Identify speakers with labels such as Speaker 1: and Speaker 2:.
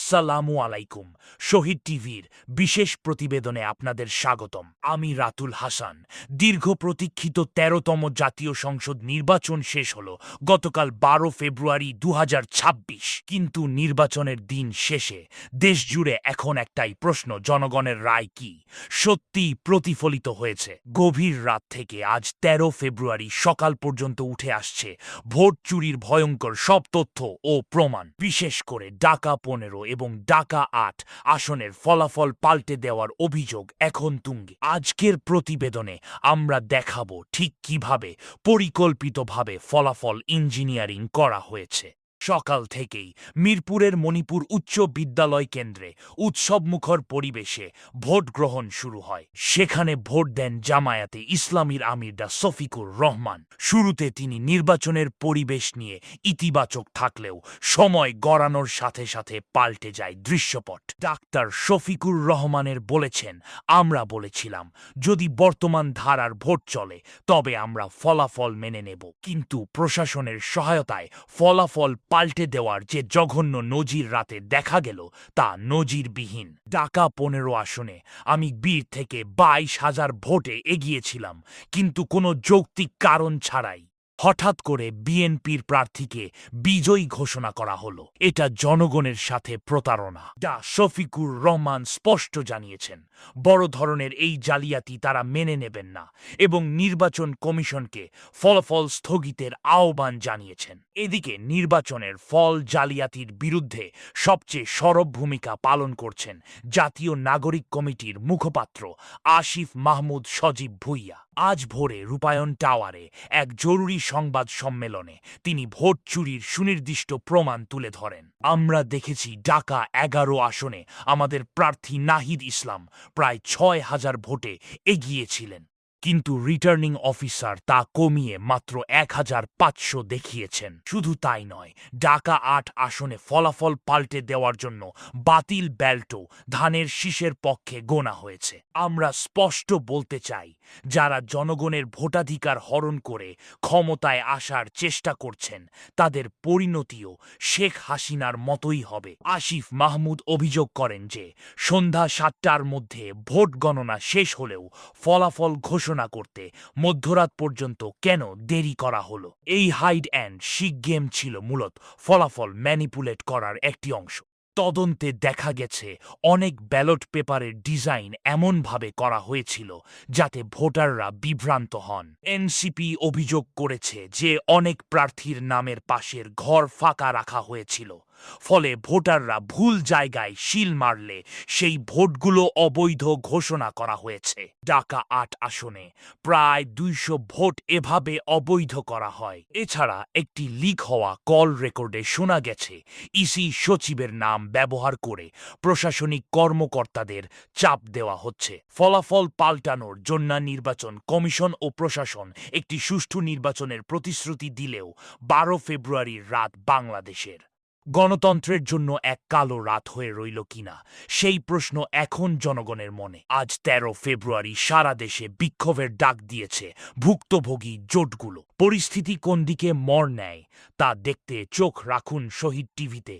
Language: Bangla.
Speaker 1: আসসালামু আলাইকুম। শহীদ টিভির বিশেষ প্রতিবেদনে আপনাদের স্বাগতম। আমি রাতুল হাসান। দীর্ঘ প্রতীক্ষিত ১৩তম জাতীয় সংসদ নির্বাচন শেষ হল গতকাল ১২ ফেব্রুয়ারি ২০২৬। কিন্তু নির্বাচনের দিন শেষে দেশ জুড়ে এখন একটাই প্রশ্ন, জনগণের রায় কি সত্যিই প্রতিফলিত হয়েছে? গভীর রাত থেকে আজ ১৩ ফেব্রুয়ারি সকাল পর্যন্ত উঠে আসছে ভোট চুরির ভয়ঙ্কর সব তথ্য ও প্রমাণ। বিশেষ করে ঢাকা ১৫ এবং ঢাকা ৮ আসনের ফলাফল পাল্টে দেওয়ার অভিযোগ এখন তুঙ্গে। আজকের প্রতিবেদনে আমরা দেখাবো ঠিক কিভাবে পরিকল্পিতভাবে ফলাফল ইঞ্জিনিয়ারিং করা হয়েছে। সকাল থেকেই মিরপুরের মণিপুর উচ্চ বিদ্যালয় কেন্দ্রে উৎসবমুখর পরিবেশে ভোট গ্রহণ শুরু হয়। সেখানে ভোট দেন জামায়াতে ইসলামীর আমির ডা শফিকুর রহমান। শুরুতে তিনি নির্বাচনের পরিবেশ নিয়ে ইতিবাচক থাকলেও সময় গড়ানোর সাথে সাথে পাল্টে যায় দৃশ্যপট। ডাক্তার শফিকুর রহমানের বলেছেন, আমরা বলেছিলাম যদি বর্তমান ধারার ভোট চলে তবে আমরা ফলাফল মেনে নেব, কিন্তু প্রশাসনের সহায়তায় ফলাফল পাল্টে দেওয়ার যে জঘন্য নজির রাতে দেখা গেল তা নজিরবিহীন। ঢাকা ১৫ আসনে আমি ২০ থেকে ২২,০০০ ভোটে এগিয়েছিলাম, কিন্তু কোনো যৌক্তিক কারণ ছাড়াই হঠাৎ করে বিএনপির প্রার্থীকে বিজয়ী ঘোষণা করা হলো। এটা জনগণের সাথে প্রতারণা। ডা শফিকুর রহমান স্পষ্ট জানিয়েছেন, বড় ধরনের এই জালিয়াতি তারা মেনে নেবেন না এবং নির্বাচন কমিশনকে ফলাফল স্থগিতের আহ্বান জানিয়েছেন। এদিকে নির্বাচনের ফল জালিয়াতির বিরুদ্ধে সবচেয়ে সরব ভূমিকা পালন করছেন জাতীয় নাগরিক কমিটির মুখপাত্র আসিফ মাহমুদ সজীব ভুইয়া। আজ ভোরে রূপায়ণ টাওয়ারে এক জরুরি সংবাদ সম্মেলনে তিনি ভোট চুরির সুনির্দিষ্ট প্রমাণ তুলে ধরেন। আমরা দেখেছি ঢাকা ১১ আসনে আমাদের প্রার্থী নাহিদ ইসলাম প্রায় ৬,০০০ ভোটে এগিয়েছিলেন, কিন্তু রিটার্নিং অফিসার তা কমিয়ে মাত্র ১,৫০০ দেখিয়েছেন। শুধু তাই নয়, ঢাকা ৮ আসনে ফলাফল পাল্টে দেওয়ার জন্য বাতিল ব্যালটও ধানের শীষের পক্ষে গোনা হয়েছে। আমরা স্পষ্ট বলতে চাই, যারা জনগণের ভোটাধিকার হরণ করে ক্ষমতায় আসার চেষ্টা করছেন তাদের পরিণতিও শেখ হাসিনার মতোই হবে। আসিফ মাহমুদ অভিযোগ করেন যে সন্ধ্যা ৭টার মধ্যে ভোট গণনা শেষ হলেও ফলাফল ঘোষণা করতে মধ্যরাত পর্যন্ত কেন দেরি করা হলো। এই হাইড অ্যান্ড সিক গেম ছিল মূলত ফলাফল ম্যানিপুলেট করার একটি অংশ। তদন্তে দেখা গেছে অনেক ব্যালট পেপারের ডিজাইন এমনভাবে করা হয়েছিল যাতে ভোটাররা বিভ্রান্ত হন। এনসিপি অভিযোগ করেছে যে অনেক প্রার্থীর নামের পাশের ঘর ফাঁকা রাখা হয়েছিল, ফলে ভোটাররা ভুল জায়গায় শিল মারলে সেই ভোটগুলো অবৈধ ঘোষণা করা হয়েছে। ঢাকা ৮ আসনে প্রায় ২০০ ভোট এভাবে অবৈধ করা হয়। এছাড়া একটি লিক হওয়া কল রেকর্ডে শোনা গেছে ইসি সচিবের নাম ব্যবহার করে প্রশাসনিক কর্মকর্তাদের চাপ দেওয়া হচ্ছে ফলাফল পাল্টানোর জন্য। নির্বাচন কমিশন ও প্রশাসন একটি সুষ্ঠু নির্বাচনের প্রতিশ্রুতি দিলেও ১২ ফেব্রুয়ারির রাত বাংলাদেশের গণতন্ত্রের জন্য এক কালো রাত হয়ে রইল কিনা সেই প্রশ্ন এখন জনগণের মনে। আজ ১৩ ফেব্রুয়ারি সারা দেশে বিক্ষোভের ডাক দিয়েছে ভুক্তভোগী জোটগুলো। পরিস্থিতি কোন দিকে মোড় নেয় তা দেখতে চোখ রাখুন শহীদ টিভিতে।